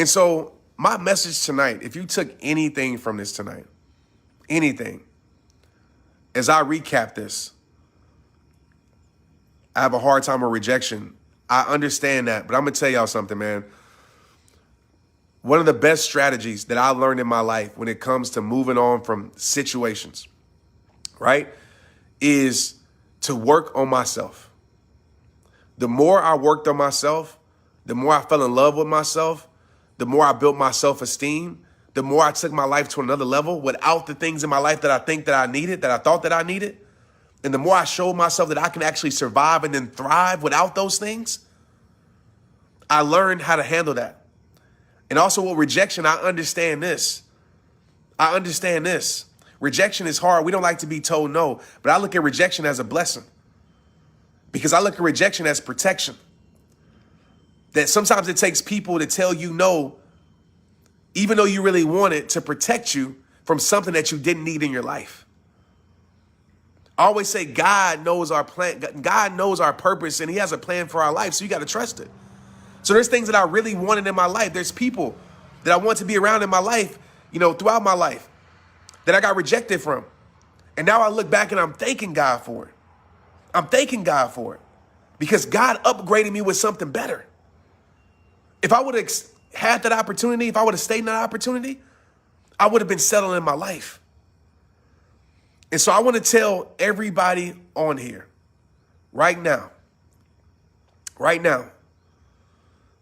And so my message tonight, if you took anything from this tonight, anything, as I recap this, I have a hard time with rejection. I understand that, but I'm going to tell y'all something, man. One of the best strategies that I learned in my life when it comes to moving on from situations, right, is to work on myself. The more I worked on myself, the more I fell in love with myself, the more I built my self-esteem, the more I took my life to another level without the things in my life that I think that I needed, that I thought that I needed. And the more I showed myself that I can actually survive and then thrive without those things, I learned how to handle that. And also with rejection, I understand this. Rejection is hard. We don't like to be told no, but I look at rejection as a blessing because I look at rejection as protection. That sometimes it takes people to tell you no, even though you really want it, to protect you from something that you didn't need in your life. I always say God knows our plan. God knows our purpose and he has a plan for our life. So you got to trust it. So there's things that I really wanted in my life. There's people that I want to be around in my life, throughout my life that I got rejected from. And now I look back and I'm thanking God for it. I'm thanking God for it because God upgraded me with something better. If I would have had that opportunity, if I would have stayed in that opportunity, I would have been settled in my life. And so I want to tell everybody on here right now,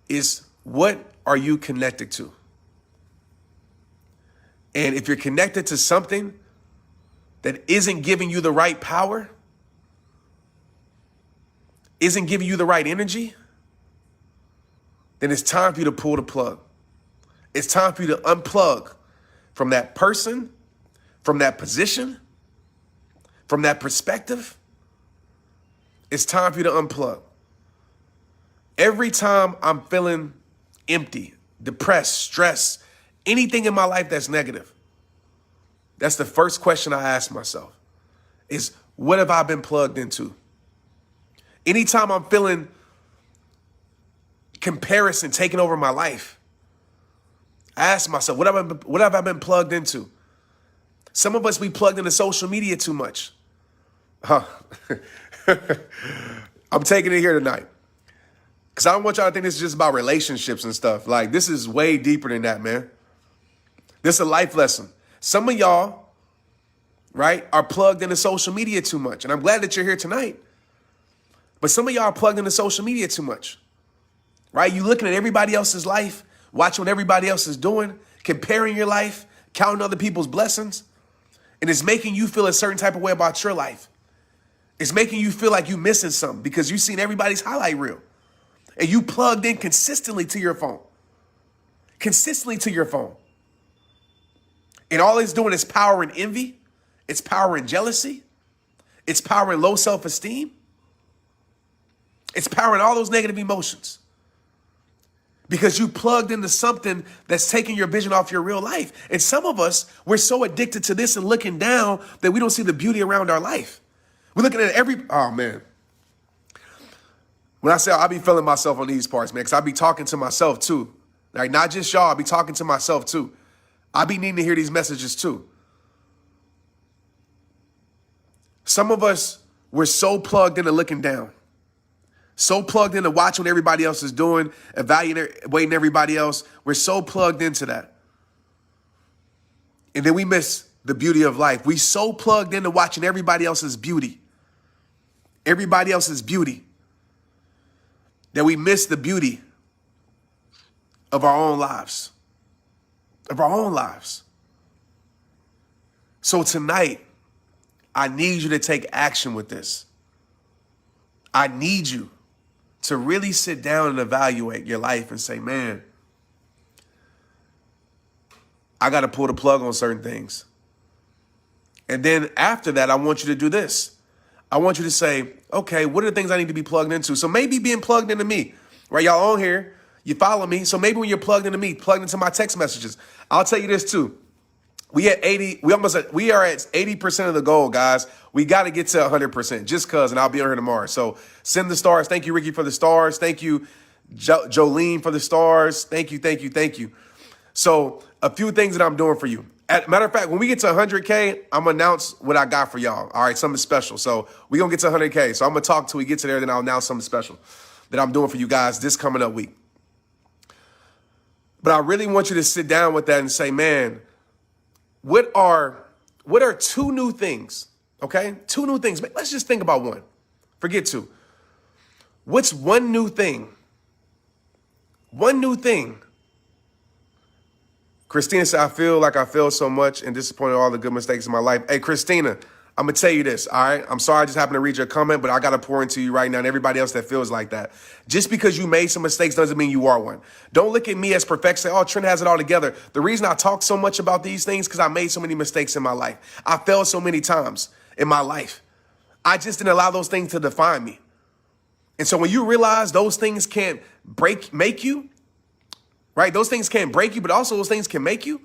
is what are you connected to? And if you're connected to something that isn't giving you the right power, isn't giving you the right energy, then it's time for you to pull the plug. It's time for you to unplug from that person, from that position, from that perspective. It's time for you to unplug. Every time I'm feeling empty, depressed, stressed, anything in my life that's negative, that's the first question I ask myself is, what have I been plugged into? Anytime I'm feeling comparison taking over my life, I ask myself, what have I been plugged into? Some of us, be plugged into social media too much. I'm taking it here tonight. Because I don't want y'all to think this is just about relationships and stuff. Like, this is way deeper than that, man. This is a life lesson. Some of y'all, right, are plugged into social media too much. And I'm glad that you're here tonight. But some of y'all are plugged into social media too much, right? You looking at everybody else's life, watching what everybody else is doing, comparing your life, counting other people's blessings. And it's making you feel a certain type of way about your life. It's making you feel like you're missing something because you've seen everybody's highlight reel. And you plugged in consistently to your phone. And all it's doing is powering envy. It's powering jealousy. It's powering low self-esteem. It's powering all those negative emotions. Because you plugged into something that's taking your vision off your real life. And some of us, we're so addicted to this and looking down that we don't see the beauty around our life. We're looking at oh man. When I say I be feeling myself on these parts, man, because I be talking to myself too. Like, not just y'all, I be talking to myself too. I be needing to hear these messages too. Some of us, we're so plugged into looking down. So plugged into watching what everybody else is doing, evaluating everybody else. We're so plugged into that. And then we miss the beauty of life. We so plugged into watching everybody else's beauty. That we miss the beauty of our own lives. So tonight, I need you to take action with this. I need you to really sit down and evaluate your life and say, man, I got to pull the plug on certain things. And then after that, I want you to do this. I want you to say, okay, what are the things I need to be plugged into? So maybe being plugged into me, right? Y'all on here, you follow me. So maybe when you're plugged into me, plugged into my text messages, I'll tell you this too. We are at 80% of the goal, guys. We got to get to 100% just cause, and I'll be on here tomorrow. So send the stars. Thank you, Ricky, for the stars. Thank you, Jolene for the stars. Thank you, thank you, thank you. So a few things that I'm doing for you. Matter of fact, when we get to 100K, I'm going to announce what I got for y'all. All right, something special. So we're going to get to 100K. So I'm going to talk till we get to there, then I'll announce something special that I'm doing for you guys this coming up week. But I really want you to sit down with that and say, man, what are 2 new things? Okay, 2 new things. Let's just think about one. Forget 2. What's 1 new thing? 1 new thing. Christina said, I feel like I failed so much and disappointed all the good mistakes in my life. Hey, Christina, I'm going to tell you this, all right? I'm sorry I just happened to read your comment, but I got to pour into you right now and everybody else that feels like that. Just because you made some mistakes doesn't mean you are one. Don't look at me as perfect. Say, oh, Trent has it all together. The reason I talk so much about these things is because I made so many mistakes in my life. I failed so many times in my life. I just didn't allow those things to define me. And so when you realize those things can't make you, right? Those things can't break you, but also those things can make you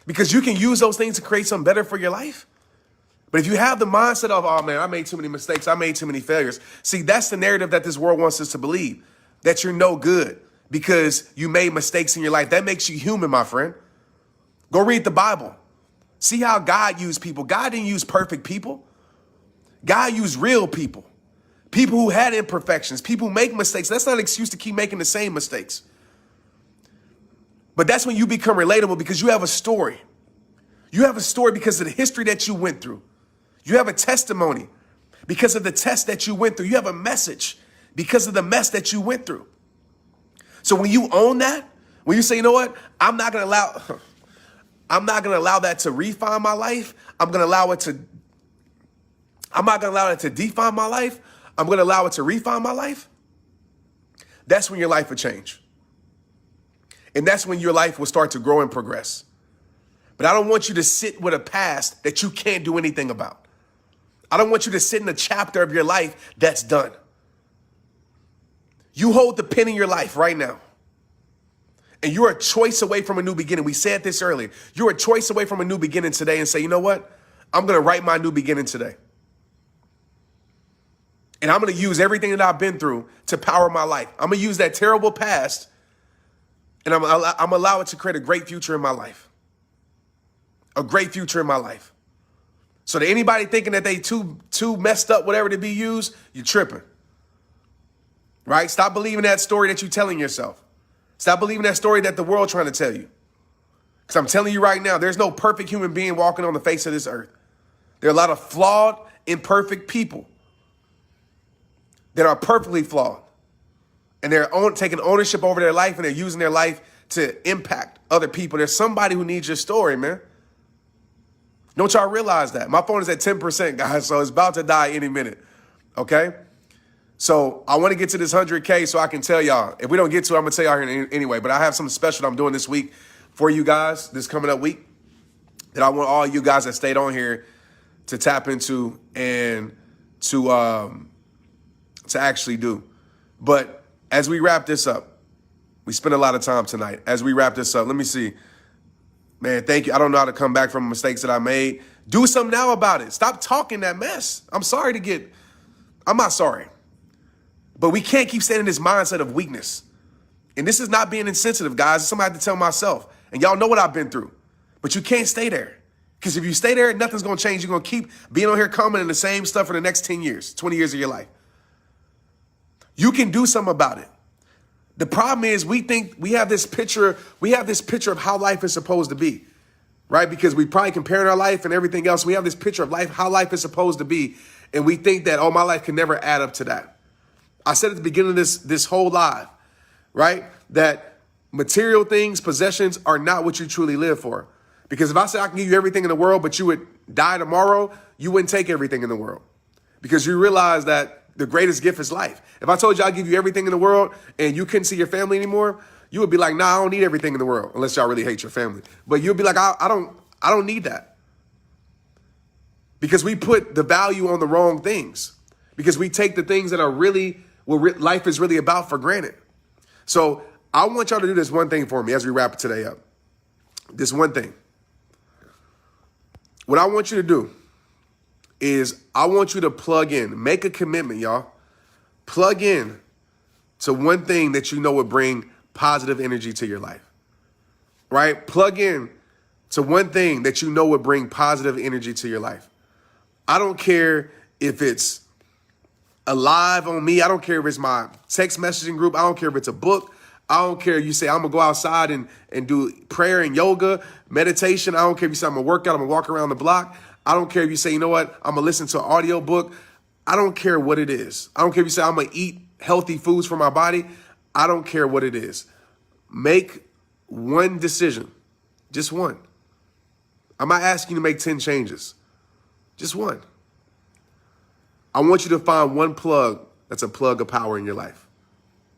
because you can use those things to create something better for your life. But if you have the mindset of, oh man, I made too many mistakes, I made too many failures. See, that's the narrative that this world wants us to believe, that you're no good because you made mistakes in your life. That makes you human, my friend. Go read the Bible. See how God used people. God didn't use perfect people. God used real people. People who had imperfections, people who make mistakes. That's not an excuse to keep making the same mistakes. But that's when you become relatable because you have a story. You have a story because of the history that you went through. You have a testimony because of the test that you went through. You have a message because of the mess that you went through. So when you own that, when you say, you know what, I'm not going to allow that to refine my life. I'm not going to allow it to define my life. I'm going to allow it to refine my life. That's when your life will change. And that's when your life will start to grow and progress. But I don't want you to sit with a past that you can't do anything about. I don't want you to sit in a chapter of your life that's done. You hold the pen in your life right now. And you're a choice away from a new beginning. We said this earlier. You're a choice away from a new beginning today and say, you know what? I'm going to write my new beginning today. And I'm going to use everything that I've been through to power my life. I'm going to use that terrible past and I'm going to allow it to create a great future in my life. A great future in my life. So to anybody thinking that they too messed up, whatever to be used, you're tripping. Right? Stop believing that story that you're telling yourself. Stop believing that story that the world's trying to tell you. Because I'm telling you right now, there's no perfect human being walking on the face of this earth. There are a lot of flawed, imperfect people that are perfectly flawed. And they're taking ownership over their life and they're using their life to impact other people. There's somebody who needs your story, man. Don't y'all realize that? My phone is at 10%, guys, so it's about to die any minute, okay? So I want to get to this 100K so I can tell y'all. If we don't get to it, I'm going to tell y'all here anyway. But I have something special that I'm doing this week for you guys, this coming up week, that I want all you guys that stayed on here to tap into and to actually do. But as we wrap this up, we spent a lot of time tonight. As we wrap this up, let me see. Man, thank you. I don't know how to come back from mistakes that I made. Do something now about it. Stop talking that mess. I'm not sorry. But we can't keep staying in this mindset of weakness. And this is not being insensitive, guys. It's something I have to tell myself. And y'all know what I've been through. But you can't stay there. Because if you stay there, nothing's going to change. You're going to keep being on here commenting the same stuff for the next 10 years, 20 years of your life. You can do something about it. The problem is we think we have this picture of how life is supposed to be, right? Because we probably comparing our life and everything else. We have this picture of life, how life is supposed to be. And we think that, oh, my life can never add up to that. I said at the beginning of this whole live, right? That material things, possessions are not what you truly live for. Because if I said I can give you everything in the world, but you would die tomorrow, you wouldn't take everything in the world. Because you realize that the greatest gift is life. If I told you I'll give you everything in the world and you couldn't see your family anymore, you would be like, nah, I don't need everything in the world, unless y'all really hate your family. But you'll be like, I don't need that. Because we put the value on the wrong things. Because we take the things that are really what life is really about for granted. So I want y'all to do this one thing for me as we wrap today up. This one thing. What I want you to do is I want you to plug in, make a commitment, y'all. Plug in to one thing that you know would bring positive energy to your life, right? Plug in to one thing that you know would bring positive energy to your life. I don't care if it's a live on me. I don't care if it's my text messaging group. I don't care if it's a book. I don't care if you say I'm going to go outside and do prayer and yoga, meditation. I don't care if you say I'm going to work out, I'm going to walk around the block. I don't care if you say, you know what, I'm going to listen to an audio book. I don't care what it is. I don't care if you say I'm going to eat healthy foods for my body. I don't care what it is. Make one decision, just one. I'm not asking you to make 10 changes, just one. I want you to find one plug that's a plug of power in your life.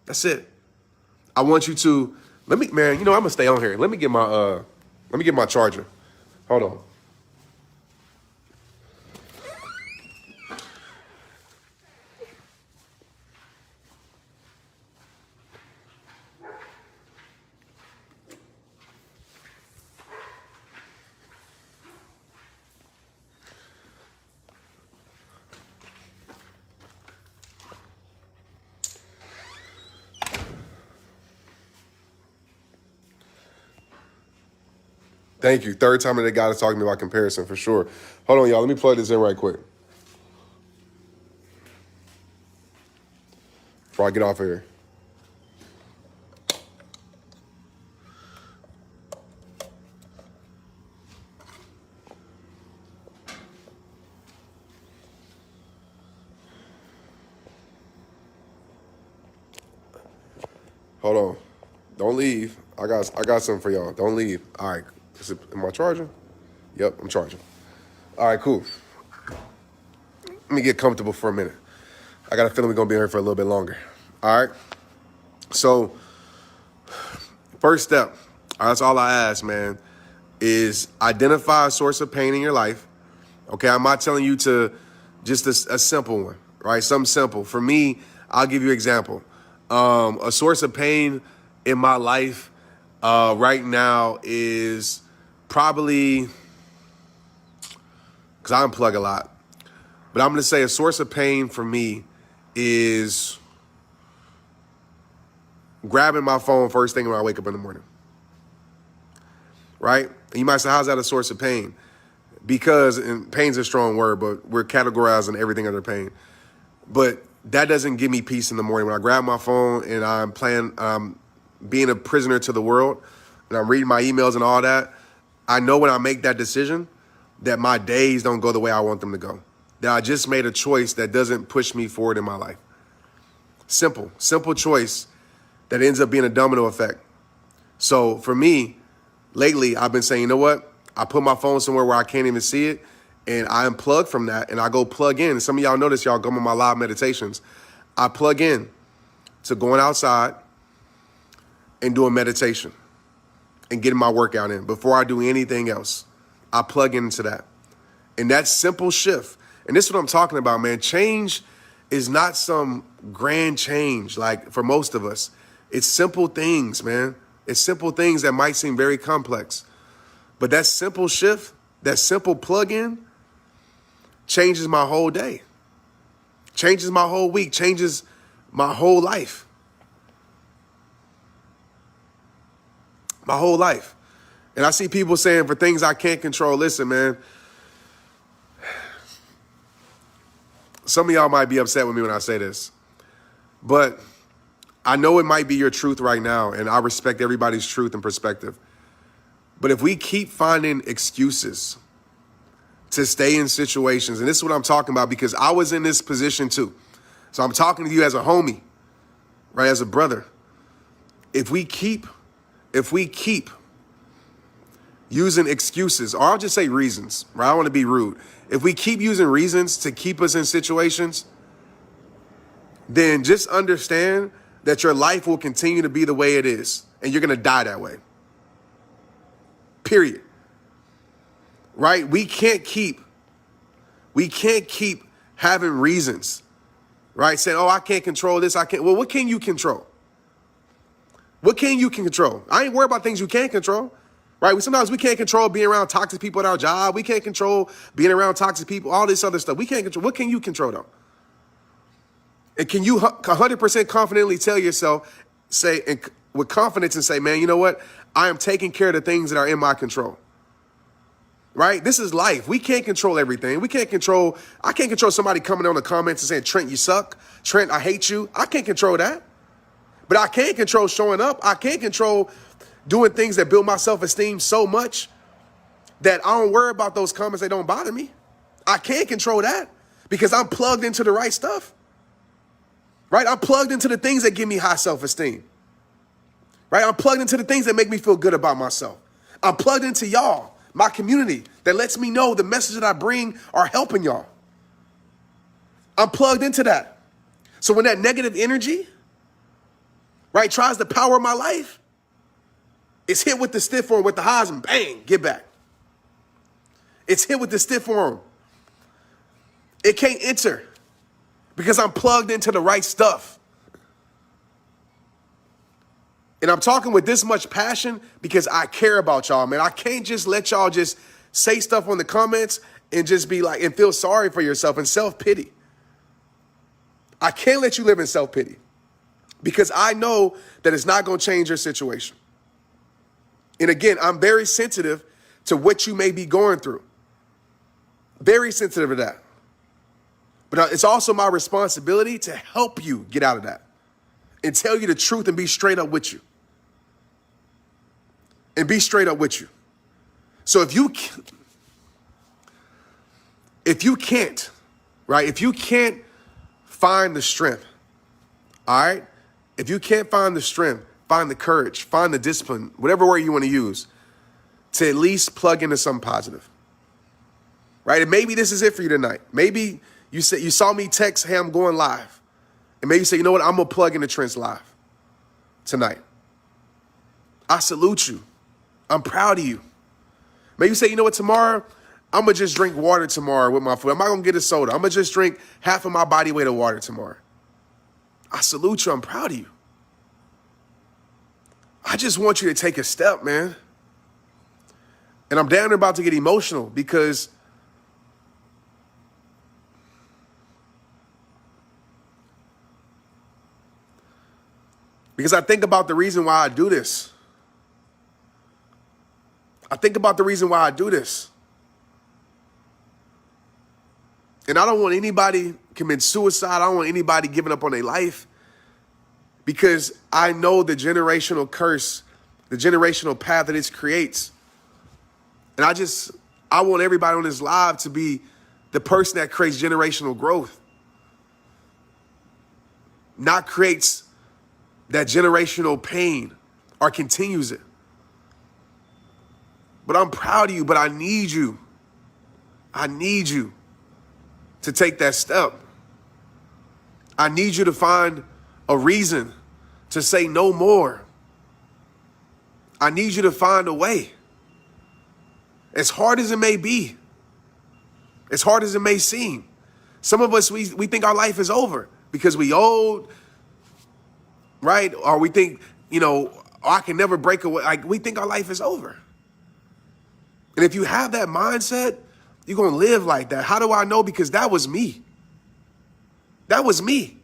That's it. I want you to, man, I'm gonna stay on here. Let me get my charger. Hold on. Thank you. Third time that they got to talk to me about comparison, for sure. Hold on, y'all. Let me plug this in right quick before I get off of here. Hold on. Don't leave. I got something for y'all. Don't leave. All right. Am I charging? Yep, I'm charging. All right, cool. Let me get comfortable for a minute. I got a feeling we're going to be here for a little bit longer. All right? So, first step, that's all I ask, man, is identify a source of pain in your life. Okay, I'm not telling you to just a simple one, right? Something simple. For me, I'll give you an example. A source of pain in my life right now is probably, because I unplug a lot, but I'm going to say a source of pain for me is grabbing my phone first thing when I wake up in the morning, right? And you might say, how's that a source of pain? Because, and pain's a strong word, but we're categorizing everything under pain. But that doesn't give me peace in the morning. When I grab my phone and I'm being a prisoner to the world and I'm reading my emails and all that, I know when I make that decision that my days don't go the way I want them to go. That I just made a choice that doesn't push me forward in my life. Simple choice that ends up being a domino effect. So for me, lately, I've been saying, you know what? I put my phone somewhere where I can't even see it, and I unplug from that, and I go plug in. And some of y'all notice, y'all go on my live meditations. I plug in to going outside and doing meditation and getting my workout in before I do anything else. I plug into that. And that simple shift, and this is what I'm talking about, man. Change is not some grand change like for most of us. It's simple things, man. It's simple things that might seem very complex. But that simple shift, that simple plug-in changes my whole day, changes my whole week, changes my whole life. My whole life. And I see people saying for things I can't control, listen, man, some of y'all might be upset with me when I say this, but I know it might be your truth right now, and I respect everybody's truth and perspective. But if we keep finding excuses to stay in situations, and this is what I'm talking about because I was in this position too. So I'm talking to you as a homie, right, as a brother. If we keep using excuses, or I'll just say reasons, right? I don't want to be rude. If we keep using reasons to keep us in situations, then just understand that your life will continue to be the way it is, and you're going to die that way. Period. Right? We can't keep having reasons, right? Saying, oh, I can't control this. I can't. Well, what can you control? What can you control? I ain't worried about things you can't control, right? Sometimes we can't control being around toxic people at our job. We can't control being around toxic people, all this other stuff. We can't control. What can you control though? And can you 100% confidently tell yourself, say, and with confidence and say, man, you know what? I am taking care of the things that are in my control. Right? This is life. We can't control everything. I can't control somebody coming on the comments and saying, Trent, you suck. Trent, I hate you. I can't control that. But I can control showing up. I can control doing things that build my self-esteem so much that I don't worry about those comments. They don't bother me. I can't control that because I'm plugged into the right stuff. Right? I'm plugged into the things that give me high self-esteem. Right? I'm plugged into the things that make me feel good about myself. I'm plugged into y'all, my community, that lets me know the message that I bring are helping y'all. I'm plugged into that. So when that negative energy, right, tries to power my life, it's hit with the stiff arm, with the highs, and bang, get back. It's hit with the stiff arm. It can't enter because I'm plugged into the right stuff. And I'm talking with this much passion because I care about y'all, man. I can't just let y'all just say stuff on the comments and just be like, and feel sorry for yourself and self-pity. I can't let you live in self-pity because I know that it's not going to change your situation. And again, I'm very sensitive to what you may be going through. Very sensitive to that. But it's also my responsibility to help you get out of that and tell you the truth and be straight up with you. And be straight up with you. So if you can't, right, if you can't find the strength, all right, if you can't find the strength, find the courage, find the discipline, whatever word you want to use, to at least plug into something positive, right? And maybe this is it for you tonight. Maybe you saw me text, hey, I'm going live. And maybe you say, you know what, I'm going to plug into Trent's live tonight. I salute you. I'm proud of you. Maybe you say, you know what, tomorrow, I'm going to just drink water tomorrow with my food. I'm not going to get a soda. I'm going to just drink half of my body weight of water tomorrow. I salute you. I'm proud of you. I just want you to take a step, man. And I'm damn near about to get emotional because I think about the reason why I do this. I think about the reason why I do this. And I don't want anybody commit suicide. I don't want anybody giving up on their life because I know the generational curse, the generational path that it creates. And I want everybody on this live to be the person that creates generational growth, not creates that generational pain or continues it. But I'm proud of you, but I need you. I need you to take that step. I need you to find a reason to say no more. I need you to find a way. As hard as it may be, as hard as it may seem, some of us, we think our life is over because we old, right? Or we think, I can never break away. Like, we think our life is over. And if you have that mindset, you're going to live like that. How do I know? Because that was me. That was me.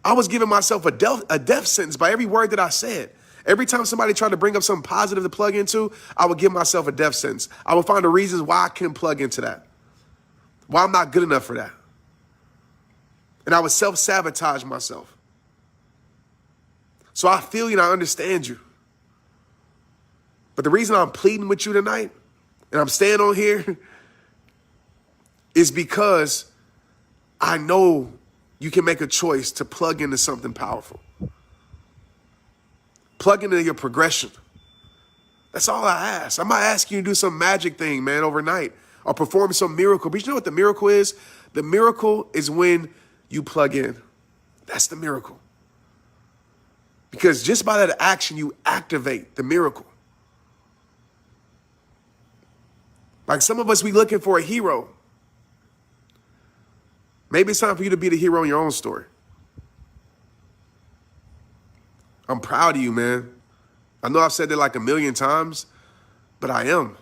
I was giving myself a death sentence by every word that I said. Every time somebody tried to bring up something positive to plug into, I would give myself a death sentence. I would find the reasons why I couldn't plug into that, why I'm not good enough for that. And I would self-sabotage myself. So I feel you and I understand you. But the reason I'm pleading with you tonight and I'm staying on here is because I know you can make a choice to plug into something powerful. Plug into your progression. That's all I ask. I'm not asking you to do some magic thing, man, overnight or perform some miracle. But you know what the miracle is? The miracle is when you plug in. That's the miracle. Because just by that action, you activate the miracle. Like some of us, we looking for a hero. Maybe it's time for you to be the hero in your own story. I'm proud of you, man. I know I've said that like a million times, but I am.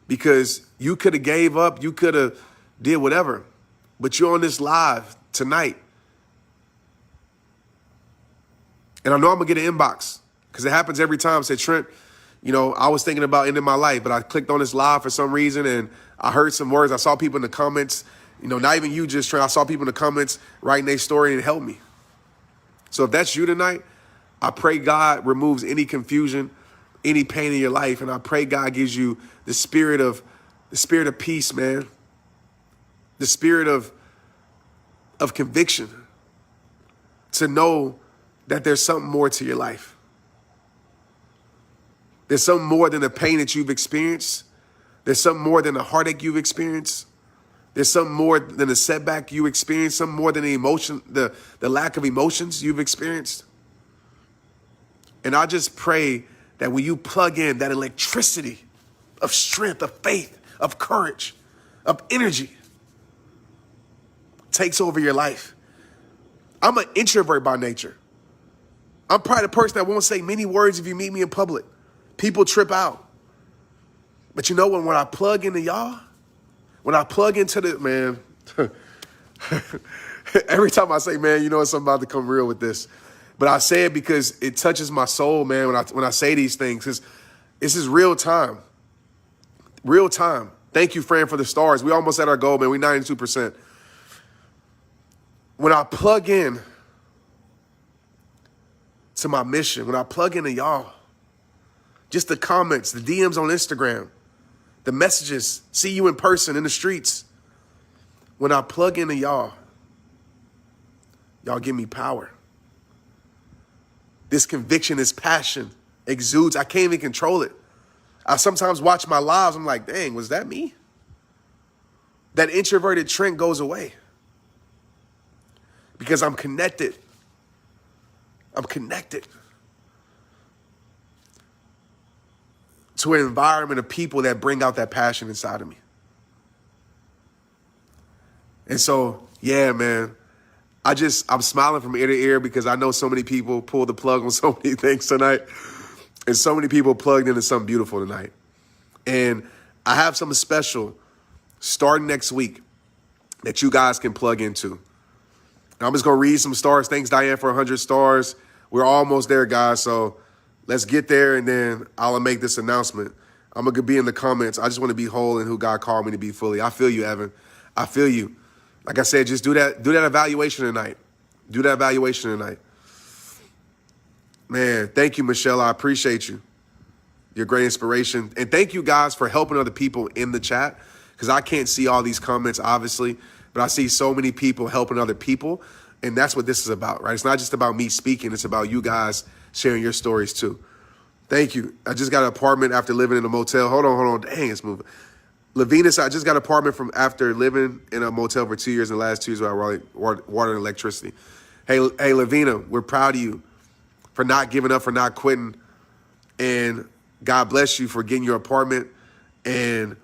Because you could have gave up, you could have did whatever, but you're on this live tonight. And I know I'm going to get an inbox because it happens every time. Say, Trent, you know, I was thinking about ending my life, but I clicked on this live for some reason and I heard some words. I saw people in the comments, you know, not even you just, Trent. I saw people in the comments writing their story and it helped me. So if that's you tonight, I pray God removes any confusion, any pain in your life. And I pray God gives you the spirit of peace, man. The spirit of conviction to know that there's something more to your life. There's something more than the pain that you've experienced. There's something more than the heartache you've experienced. There's something more than the setback you experienced, something more than the emotion, the lack of emotions you've experienced. And I just pray that when you plug in that electricity of strength, of faith, of courage, of energy, takes over your life. I'm an introvert by nature. I'm probably the person that won't say many words if you meet me in public. People trip out. But you know when I plug into y'all, when I plug into the, man, every time I say, man, you know, something about to come real with this. But I say it because it touches my soul, man, when I say these things. Because this is real time. Real time. Thank you, Fran, for the stars. We almost at our goal, man. We 92%. When I plug in to my mission, when I plug into y'all, just the comments, the DMs on Instagram, the messages, see you in person in the streets. When I plug into y'all give me power. This conviction, this passion exudes. I can't even control it. I sometimes watch my lives. I'm like, dang, was that me? That introverted Trent goes away because I'm connected. I'm connected to an environment of people that bring out that passion inside of me. And so, yeah, man, I'm smiling from ear to ear because I know so many people pulled the plug on so many things tonight. And so many people plugged into something beautiful tonight. And I have something special starting next week that you guys can plug into. And I'm just going to read some stars. Thanks, Diane, for 100 stars. We're almost there, guys. So let's get there, and then I'll make this announcement. I'm going to be in the comments. I just want to be whole in who God called me to be fully. I feel you, Evan. I feel you. Like I said, just do that evaluation tonight. Do that evaluation tonight. Man, thank you, Michelle. I appreciate you. You're a great inspiration. And thank you guys for helping other people in the chat, because I can't see all these comments, obviously, but I see so many people helping other people. And that's what this is about, right? It's not just about me speaking. It's about you guys sharing your stories too. Thank you. I just got an apartment after living in a motel. Hold on. Dang, it's moving. Lavinas, I just got an apartment from after living in a motel for 2 years. In the last 2 years, I water and electricity. Hey, Lavina, we're proud of you for not giving up, for not quitting. And God bless you for getting your apartment and,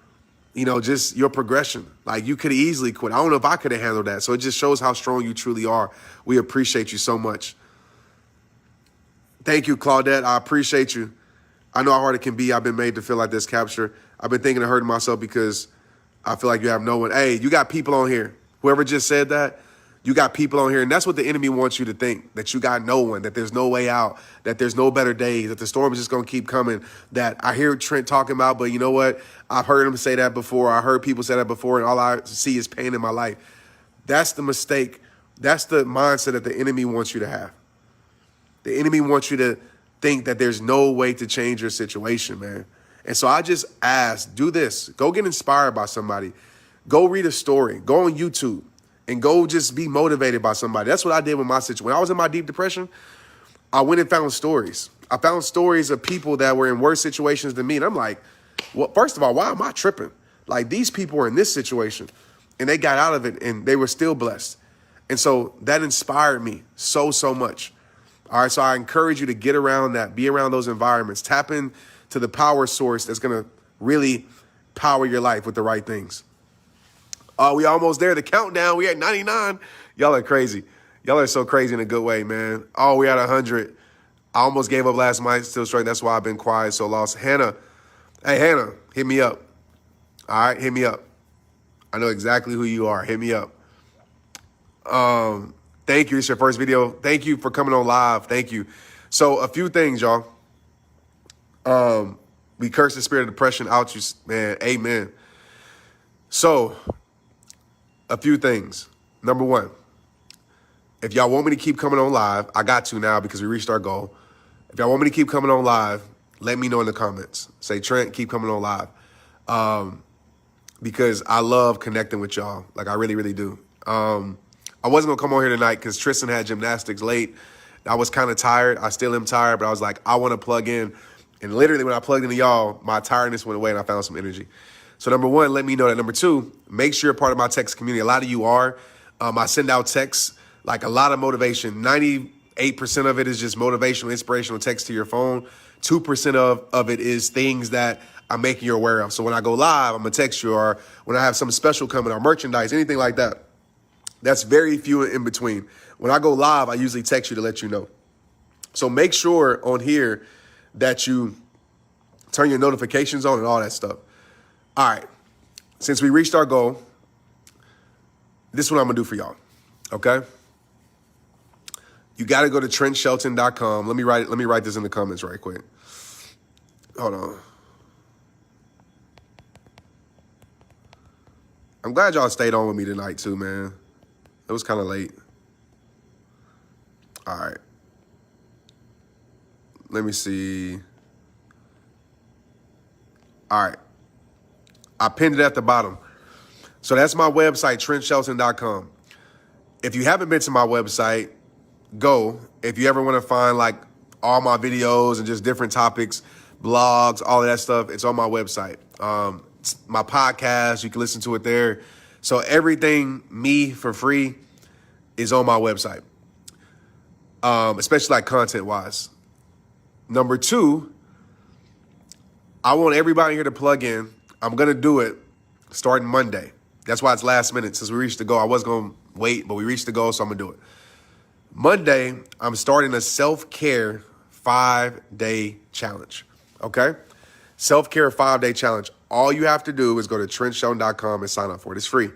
you know, just your progression. Like, you could have easily quit. I don't know if I could have handled that. So it just shows how strong you truly are. We appreciate you so much. Thank you, Claudette. I appreciate you. I know how hard it can be. I've been made to feel like this capture. I've been thinking of hurting myself because I feel like you have no one. Hey, you got people on here. Whoever just said that, you got people on here. And that's what the enemy wants you to think, that you got no one, that there's no way out, that there's no better days, that the storm is just going to keep coming, that I hear Trent talking about, but you know what? I've heard him say that before. I heard people say that before, and all I see is pain in my life. That's the mistake. That's the mindset that the enemy wants you to have. The enemy wants you to think that there's no way to change your situation, man. And so I just ask, do this. Go get inspired by somebody. Go read a story. Go on YouTube and go just be motivated by somebody. That's what I did with my situation. When I was in my deep depression, I went and found stories. I found stories of people that were in worse situations than me. And I'm like, well, first of all, why am I tripping? Like, these people were in this situation and they got out of it and they were still blessed. And so that inspired me so much. All right, so I encourage you to get around that, be around those environments, tap into the power source that's going to really power your life with the right things. We almost there. The countdown, we at 99. Y'all are crazy. Y'all are so crazy in a good way, man. Oh, we at 100. I almost gave up last night, still struggling. That's why I've been quiet, so lost. Hannah, hey, Hannah, hit me up. All right, hit me up. I know exactly who you are. Hit me up. Thank you. It's your first video. Thank you for coming on live. Thank you. So a few things, y'all. We curse the spirit of depression out you, man. Amen. So a few things. Number one, if y'all want me to keep coming on live, I got to now because we reached our goal. If y'all want me to keep coming on live, let me know in the comments. Say, Trent, keep coming on live. Because I love connecting with y'all. Like, I really, really do. I wasn't going to come on here tonight because Tristan had gymnastics late. I was kind of tired. I still am tired, but I was like, I want to plug in. And literally when I plugged into y'all, my tiredness went away and I found some energy. So number one, let me know that. Number two, make sure you're part of my text community. A lot of you are. I send out texts, like a lot of motivation. 98% of it is just motivational, inspirational text to your phone. 2% of it is things that I'm making you aware of. So when I go live, I'm going to text you, or when I have something special coming, or merchandise, anything like that. That's very few in between. When I go live, I usually text you to let you know. So make sure on here that you turn your notifications on and all that stuff. All right. Since we reached our goal, this is what I'm going to do for y'all. Okay? You got to go to trentshelton.com. Let me write this in the comments right quick. Hold on. I'm glad y'all stayed on with me tonight too, man. It was kind of late. All right. Let me see. All right. I pinned it at the bottom. So that's my website, trentshelton.com. If you haven't been to my website, go. If you ever want to find like all my videos and just different topics, blogs, all of that stuff, it's on my website. My podcast, you can listen to it there. So everything me for free is on my website, especially like content-wise. Number two, I want everybody here to plug in. I'm going to do it starting Monday. That's why it's last minute. Since we reached the goal, I was going to wait, but we reached the goal, so I'm going to do it. Monday, I'm starting a self-care 5-day challenge, okay? Self-care 5-day challenge. All you have to do is go to trentshelton.com and sign up for it. It's free,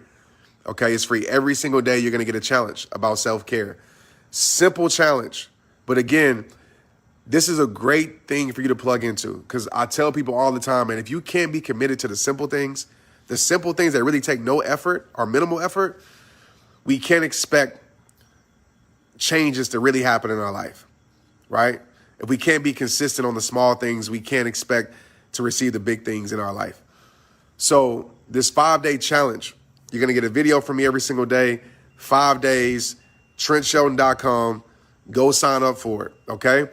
okay? It's free. Every single day, you're going to get a challenge about self-care. Simple challenge. But again, this is a great thing for you to plug into because I tell people all the time, man, if you can't be committed to the simple things that really take no effort or minimal effort, we can't expect changes to really happen in our life, right? If we can't be consistent on the small things, we can't expect to receive the big things in our life. So this 5-day challenge, you're going to get a video from me every single day, 5 days, trentshelton.com. Go sign up for it, okay?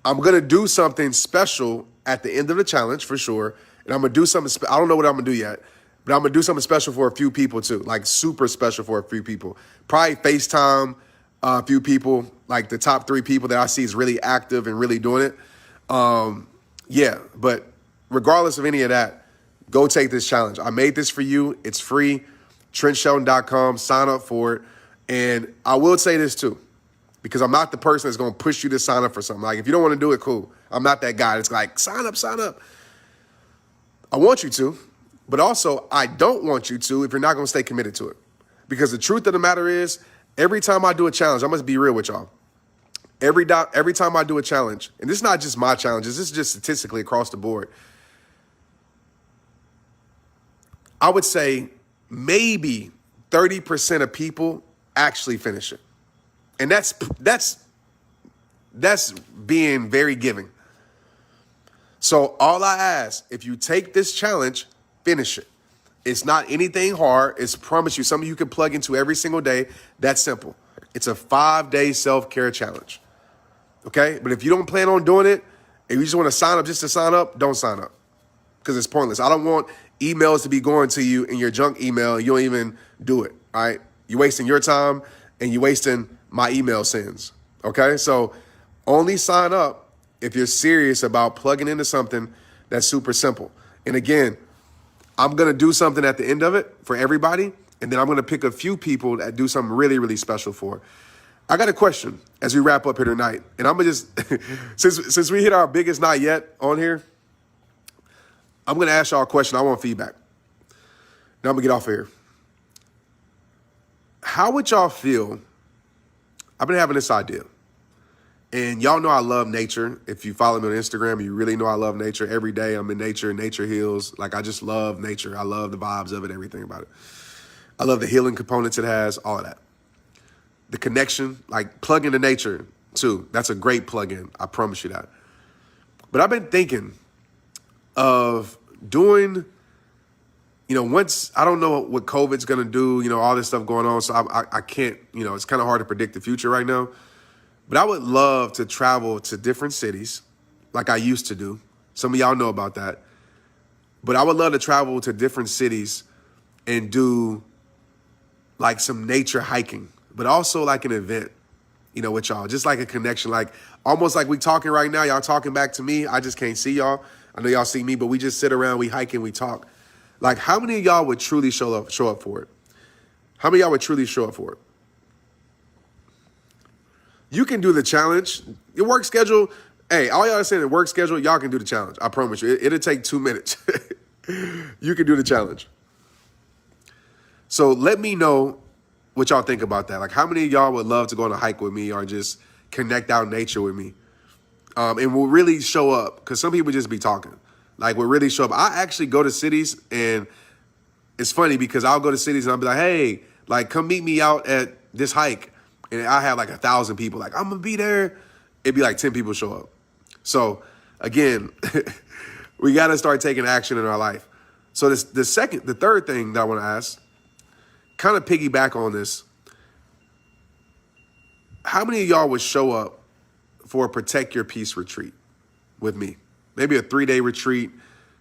I'm going to do something special at the end of the challenge for sure. And I'm going to do something, I don't know what I'm going to do yet, but I'm going to do something special for a few people too, like super special for a few people. Probably FaceTime a few people, like the top 3 people that I see is really active and really doing it. Yeah, but regardless of any of that, go take this challenge. I made this for you. It's free. trentshelton.com. Sign up for it. And I will say this too, because I'm not the person that's going to push you to sign up for something. Like if you don't want to do it, cool. I'm not that guy. It's like, sign up, sign up. I want you to, but also I don't want you to if you're not going to stay committed to it. Because the truth of the matter is, every time I do a challenge, I must be real with y'all. Every time I do a challenge, and this is not just my challenges, this is just statistically across the board. I would say maybe 30% of people actually finish it. And that's being very giving. So all I ask, if you take this challenge, finish it. It's not anything hard. It's promise you something you can plug into every single day. That's simple. It's a 5-day self-care challenge. Okay? But if you don't plan on doing it, and you just want to sign up just to sign up, don't sign up. Because it's pointless. I don't want emails to be going to you in your junk email. You don't even do it. All right? You're wasting your time and you're wasting my email sends. Okay? So only sign up if you're serious about plugging into something that's super simple. And again, I'm going to do something at the end of it for everybody, and then I'm going to pick a few people that do something really, really special for. I got a question as we wrap up here tonight, and I'm going to just, since we hit our biggest night yet on here, I'm going to ask y'all a question. I want feedback. Now I'm going to get off of here. how would y'all feel? I've been having this idea. And y'all know I love nature. If you follow me on Instagram, you really know I love nature. Every day I'm in nature. Nature heals. Like, I just love nature. I love the vibes of it, everything about it. I love the healing components it has, all of that. The connection, like plug into nature too. That's a great plug-in. I promise you that. But I've been thinking of doing, once, I don't know what COVID's going to do, all this stuff going on. So I can't, it's kind of hard to predict the future right now. But I would love to travel to different cities like I used to do. Some of y'all know about that. But I would love to travel to different cities and do like some nature hiking, but also like an event, with y'all, just like a connection, like almost like we talking right now. Y'all talking back to me. I just can't see y'all. I know y'all see me, but we just sit around, we hike and we talk. Like, how many of y'all would truly show up for it? How many of y'all would truly show up for it? You can do the challenge. Your work schedule, hey, all y'all saying the work schedule, y'all can do the challenge. I promise you. It'll take 2 minutes. You can do the challenge. So let me know what y'all think about that. Like, how many of y'all would love to go on a hike with me or just connect out in nature with me? And we'll really show up, because some people just be talking. Like, we'll really show up. I actually go to cities, and it's funny because I'll go to cities and I'll be like, hey, like, come meet me out at this hike. And I have like 1,000 people. Like, I'm going to be there. It'd be like 10 people show up. So, again, we got to start taking action in our life. So the third thing that I want to ask, kind of piggyback on this. How many of y'all would show up for a Protect Your Peace retreat with me? Maybe a 3-day retreat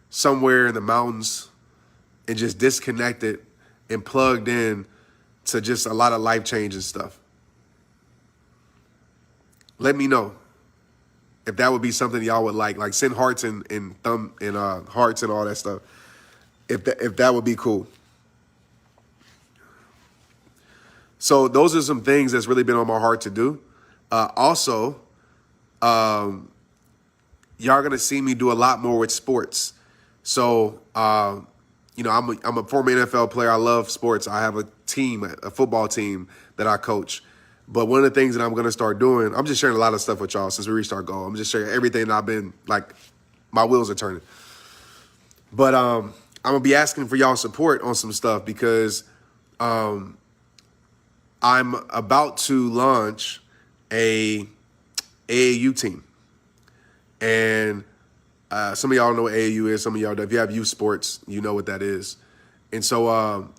somewhere in the mountains, and just disconnected and plugged in to just a lot of life-changing stuff. Let me know if that would be something y'all would like. Like, send hearts and thumb and hearts and all that stuff. If that would be cool. So those are some things that's really been on my heart to do. Also, y'all gonna see me do a lot more with sports. So, I'm a former NFL player. I love sports. I have a team, a football team that I coach. But one of the things that I'm going to start doing, I'm just sharing a lot of stuff with y'all since we reached our goal. I'm just sharing everything that I've been, like, my wheels are turning. But I'm going to be asking for y'all support on some stuff, because I'm about to launch a AAU team. And some of y'all know what AAU is. Some of y'all, if you have youth sports, you know what that is. And so,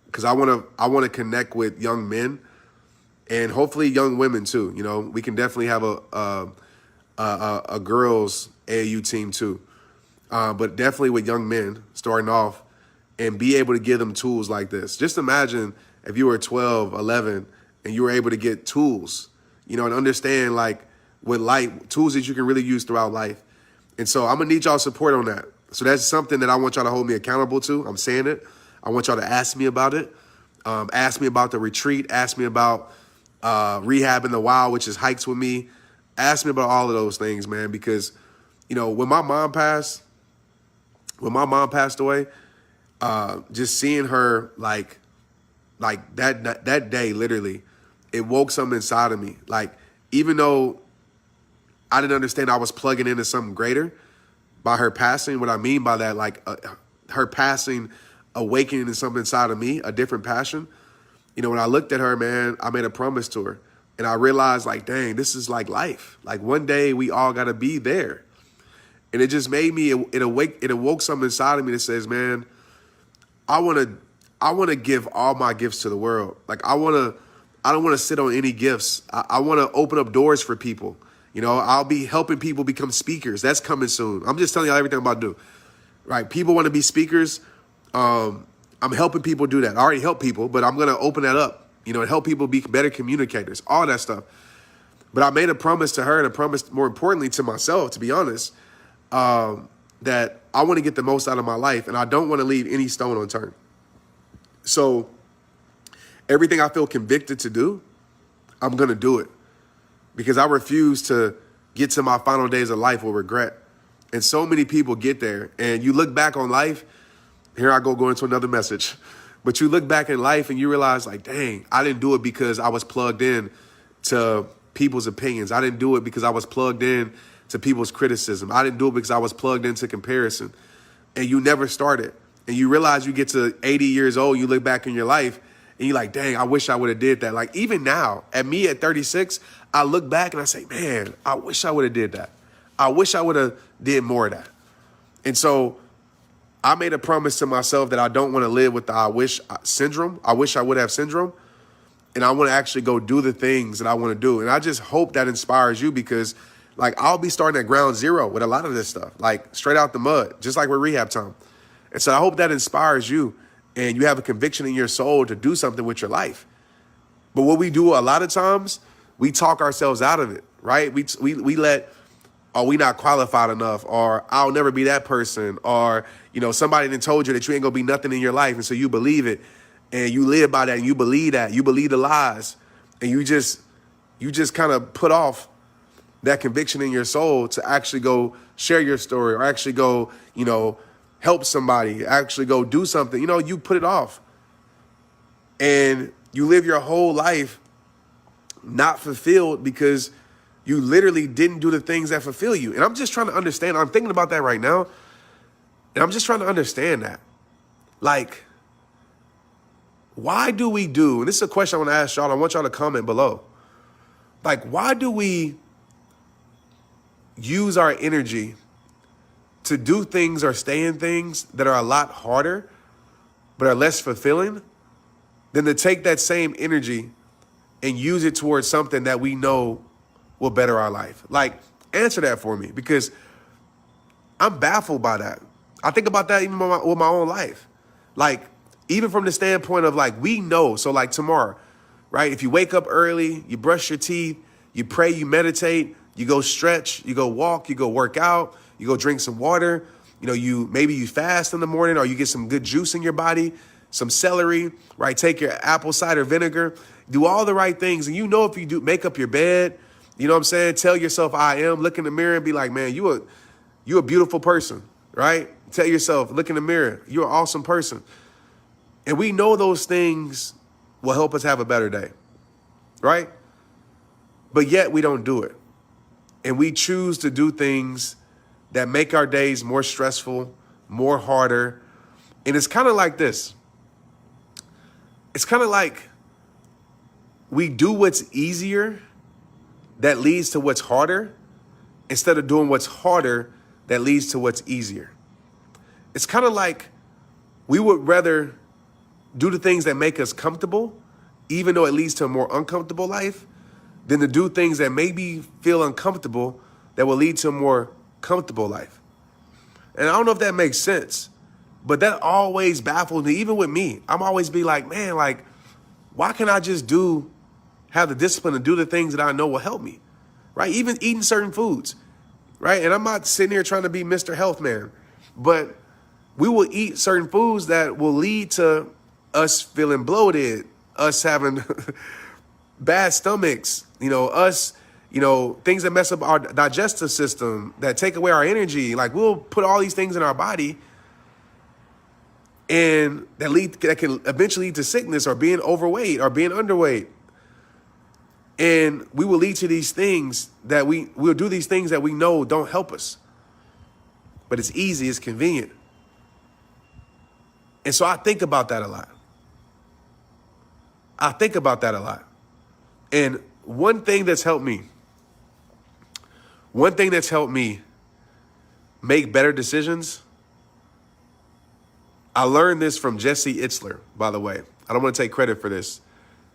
because I want to connect with young men, and hopefully young women too. We can definitely have a girls AAU team too. But definitely with young men starting off, and be able to give them tools like this. Just imagine if you were 12, 11, and you were able to get tools, and understand, like, with life, tools that you can really use throughout life. And so I'm going to need y'all support on that. So that's something that I want y'all to hold me accountable to. I'm saying it. I want y'all to ask me about it. Ask me about the retreat. Ask me about rehabbing the wild, which is hikes with me. Ask me about all of those things, man, because, when my mom passed away, just seeing her, like that day, literally, it woke something inside of me. Like, even though I didn't understand I was plugging into something greater by her passing, what I mean by that, like, her passing, awakening something inside of me, a different passion. When I looked at her, man, I made a promise to her, and I realized, like, dang, this is like life. Like, one day we all got to be there. And it just made me, it awoke something inside of me that says, man, I want to give all my gifts to the world. Like, I don't want to sit on any gifts. I want to open up doors for people. I'll be helping people become speakers. That's coming soon. I'm just telling y'all everything I'm about to do. Right? People want to be speakers. I'm helping people do that. I already help people, but I'm going to open that up, and help people be better communicators, all that stuff. But I made a promise to her, and a promise, more importantly, to myself, to be honest, that I want to get the most out of my life, and I don't want to leave any stone unturned. So everything I feel convicted to do, I'm going to do it, because I refuse to get to my final days of life with regret. And so many people get there, and you look back on life. Here I go into another message. But you look back in life and you realize like, dang, I didn't do it because I was plugged in to people's opinions. I didn't do it because I was plugged in to people's criticism. I didn't do it because I was plugged into comparison. And you never started. And you realize you get to 80 years old, you look back in your life and you're like, dang, I wish I would have did that. Like even now, at 36, I look back and I say, man, I wish I would have did that. I wish I would have did more of that. And so I made a promise to myself that I don't want to live with the I wish syndrome. I wish I would have syndrome. And I want to actually go do the things that I want to do. And I just hope that inspires you because like I'll be starting at ground zero with a lot of this stuff, like straight out the mud, just like with rehab time. And so I hope that inspires you and you have a conviction in your soul to do something with your life. But what we do a lot of times, we talk ourselves out of it, right? We let, oh, we not qualified enough, or I'll never be that person, or, you know, somebody done told you that you ain't gonna be nothing in your life. And so you believe it and you live by that and you believe that. You believe the lies and you just kind of put off that conviction in your soul to actually go share your story or actually go, you know, help somebody, actually go do something. You know, you put it off and you live your whole life not fulfilled because you literally didn't do the things that fulfill you. And I'm just trying to understand. I'm thinking about that right now. And I'm just trying to understand that. Like, why do we do, and this is a question I want to ask y'all. I want y'all to comment below. Like, why do we use our energy to do things or stay in things that are a lot harder, but are less fulfilling than to take that same energy and use it towards something that we know will better our life? Like, answer that for me, because I'm baffled by that. I think about that even with my own life. Like, even from the standpoint of like, we know, so like tomorrow, right? If you wake up early, you brush your teeth, you pray, you meditate, you go stretch, you go walk, you go work out, you go drink some water, you know, maybe you fast in the morning or you get some good juice in your body, some celery, right? Take your apple cider vinegar, do all the right things. And you know, if you do make up your bed, you know what I'm saying? Tell yourself, I am. Look in the mirror and be like, man, you a beautiful person, right? Tell yourself, look in the mirror, you're an awesome person. And we know those things will help us have a better day, right? But yet we don't do it. And we choose to do things that make our days more stressful, more harder. And it's kind of like this. It's kind of like we do what's easier that leads to what's harder instead of doing what's harder that leads to what's easier. It's kind of like we would rather do the things that make us comfortable, even though it leads to a more uncomfortable life, than to do things that maybe feel uncomfortable that will lead to a more comfortable life. And I don't know if that makes sense, but that always baffles me, even with me. I'm always be like, man, like, why can't I just have the discipline to do the things that I know will help me, right? Even eating certain foods, right? And I'm not sitting here trying to be Mr. Health Man, but we will eat certain foods that will lead to us feeling bloated, us having bad stomachs, you know, us, you know, things that mess up our digestive system, that take away our energy. Like, we'll put all these things in our body and that can eventually lead to sickness or being overweight or being underweight. And we will lead to these things that we'll do these things that we know don't help us. But it's easy, it's convenient. And so I think about that a lot. And one thing that's helped me make better decisions, I learned this from Jesse Itzler, by the way. I don't want to take credit for this.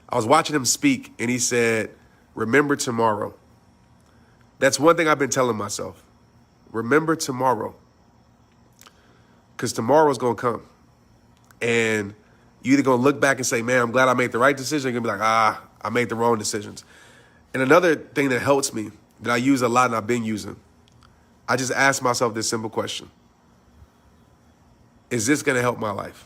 I was watching him speak and he said, remember tomorrow. That's one thing I've been telling myself. Remember tomorrow. Because tomorrow's going to come. And you're either going to look back and say, man, I'm glad I made the right decision. You're going to be like, I made the wrong decisions. And another thing that helps me, that I use a lot and I've been using, I just ask myself this simple question. Is this going to help my life?